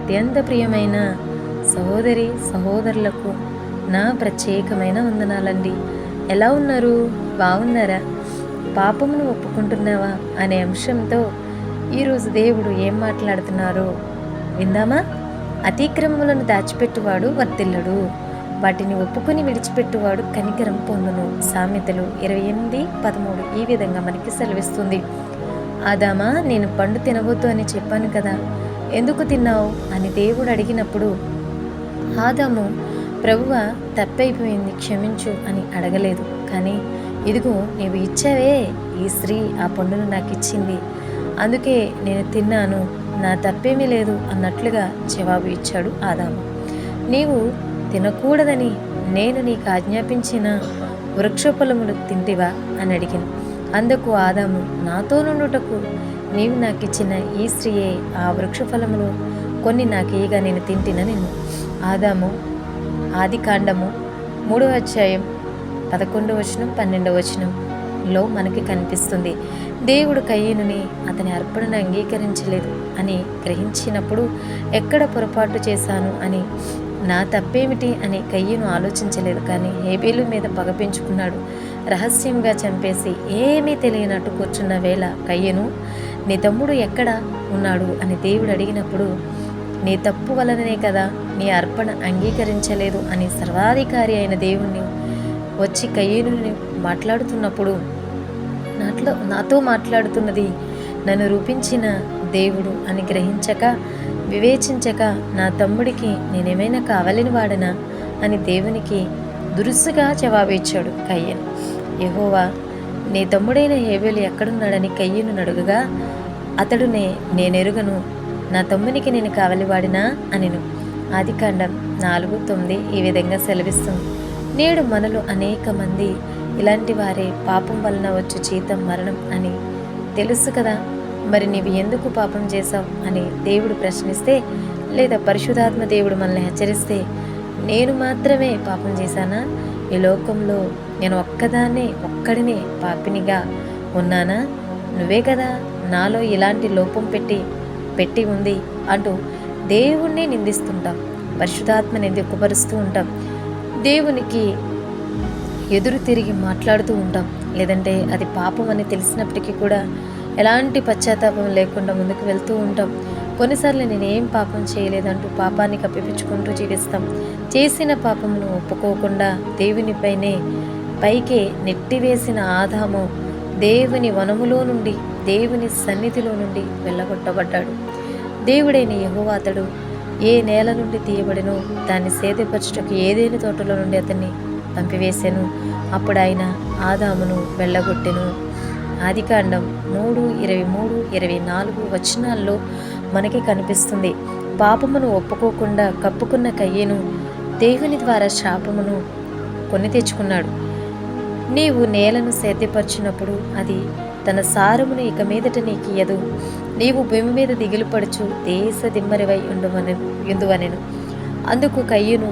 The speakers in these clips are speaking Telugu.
అత్యంత ప్రియమైన సహోదరి సహోదరులకు నా ప్రత్యేకమైన వందనాలండి. ఎలా ఉన్నారు? బాగున్నారా? పాపమును ఒప్పుకుంటున్నావా అనే అంశంతో ఈరోజు దేవుడు ఏం మాట్లాడుతున్నారో విందామా? అతిక్రమములను దాచిపెట్టువాడు వర్ధిల్లడు, వాటిని ఒప్పుకొని విడిచిపెట్టువాడు కనికరం పొందును. సామెతలు 28:13 ఈ విధంగా మనకి సెలవిస్తుంది. ఆదామా, నేను పండు తినవద్దు అని చెప్పాను కదా, ఎందుకు తిన్నావు అని దేవుడు అడిగినప్పుడు ఆదాము, ప్రభువా తప్పైపోయింది, క్షమించు అని అడగలేదు. కానీ ఇదిగో నీవు ఇచ్చావే, ఈ స్త్రీ ఆ పండును నాకు ఇచ్చింది, అందుకే నేను తిన్నాను, నా తప్పేమీ లేదు అన్నట్లుగా జవాబు ఇచ్చాడు ఆదాము. నీవు తినకూడదని నేను నీకు ఆజ్ఞాపించిన వృక్షఫలములు తింటివా అని అడిగింది. అందుకు ఆదాము, నాతో నుండుటకు నీవు నాకు ఇచ్చిన ఈ స్త్రీయే ఆ వృక్షఫలములు కొన్ని నాకు ఇయ్యగా నేను తింటిన నిన్ను. ఆదాము ఆదికాండము 3వ అధ్యాయం 11వ వచనం 12వ వచనంలో మనకి కనిపిస్తుంది. దేవుడు కయ్యనుని అతని అర్పణను అంగీకరించలేదు అని గ్రహించినప్పుడు ఎక్కడ పొరపాటు చేశాను అని, నా తప్పేమిటి అని కయ్యను ఆలోచించలేదు. కానీ హేబేలు మీద పగ పెంచుకున్నాడు. రహస్యంగా చంపేసి ఏమీ తెలియనట్టు కూర్చున్న వేళ కయ్యను, నీ తమ్ముడు ఎక్కడ ఉన్నాడు అని దేవుడు అడిగినప్పుడు, నీ తప్పు వలననే కదా నీ అర్పణ అంగీకరించలేదు అని సర్వాధికారి అయిన దేవుణ్ణి వచ్చి కయ్యనుని మాట్లాడుతున్నప్పుడు, నాతో మాట్లాడుతున్నది నన్ను రూపించిన దేవుడు అని గ్రహించక వివేచించక, నా తమ్ముడికి నేనేమైనా కావలిని వాడనా అని దేవునికి దురుసుగా జవాబిచ్చాడు కయ్యను. యెహోవా, నీ తమ్ముడైన హేబేలు ఎక్కడున్నాడని కయ్యను అడుగగా, అతడు నేనెరుగను, నా తమ్మునికి నేను కావలివాడినా అనిను. ఆదికాండం 4:9 ఈ విధంగా సెలవిస్తుంది. నేడు మనలో అనేక మంది ఇలాంటి వారే. పాపం వలన వచ్చు జీతం మరణం అని తెలుసు కదా, మరి నీవు ఎందుకు పాపం చేశావు అని దేవుడు ప్రశ్నిస్తే, లేదా పరిశుద్ధాత్మ దేవుడు మనల్ని హెచ్చరిస్తే, నేను మాత్రమే పాపం చేశానా? ఈ లోకంలో నేను ఒక్కడినే పాపినిగా ఉన్నానా? నువ్వే కదా నాలో ఇలాంటి లోపం పెట్టి ఉంది అంటూ దేవుణ్ణి నిందిస్తుంటాం, పరిశుద్ధాత్మని దుఃఖపరుస్తూ ఉంటాం, దేవునికి ఎదురు తిరిగి మాట్లాడుతూ ఉంటాం. లేదంటే అది పాపం అని తెలిసినప్పటికీ కూడా ఎలాంటి పశ్చాత్తాపం లేకుండా ముందుకు వెళ్తూ ఉంటాం. కొన్నిసార్లు నేనేం పాపం చేయలేదంటూ పాపాన్ని కప్పిపుచ్చుకుంటూ జీవిస్తాం. చేసిన పాపమును ఒప్పుకోకుండా దేవునిపైనే పైకే నెట్టివేసిన ఆదాము దేవుని వనములో నుండి, దేవుని సన్నిధిలో నుండి వెళ్ళగొట్టబడ్డాడు. దేవుడైన యెహోవా అతడు ఏ నేల నుండి తీయబడినో దాన్ని సేదపరచుటకు ఏదేని తోటలో నుండి అతన్ని పంపివేశాను. అప్పుడు ఆయన ఆదామును వెళ్ళగొట్టెను. ఆదికాండం 3:23-24 వచనాల్లో మనకి కనిపిస్తుంది. పాపమును ఒప్పుకోకుండా కప్పుకున్న కయ్యను దేవుని ద్వారా శాపమును కొని తెచ్చుకున్నాడు. నీవు నేలను సేద్యపరచినప్పుడు అది తన సారమును ఇక మీదట నీకియ్యదు. నీవు భూమి మీద దిగులుపడుచు దేశ దిమ్మరివై ఉండువనెను. అందుకు కయ్యను,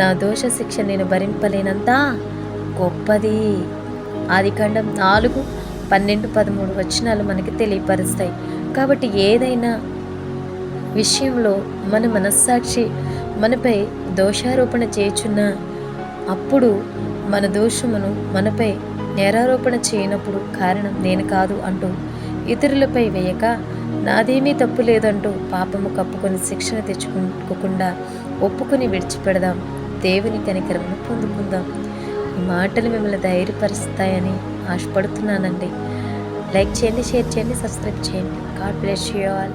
నా దోష శిక్ష నేను భరింపలేనంత గొప్పది. ఆదికాండం 4:12-13 వచనాలు మనకి తెలియపరుస్తాయి. కాబట్టి ఏదైనా విషయంలో మన మనస్సాక్షి మనపై దోషారోపణ చేయుచున్నా, అప్పుడు మన దోషమును మనపై నేరారోపణ చేయనప్పుడు కారణం నేను కాదు అంటూ ఇతరులపై వేయక, నాదేమీ తప్పు లేదంటూ పాపము కప్పుకొని శిక్షణ తెచ్చుకోకుండా ఒప్పుకొని విడిచిపెడదాం. దేవుని కనికరమును పొందుకుందాం. ఈ మాటలు మిమ్మల్ని ధైర్యపరుస్తాయని ఆశపడుతున్నానండి. లైక్ చేయండి, షేర్ చేయండి, సబ్స్క్రైబ్ చేయండి. God bless you all.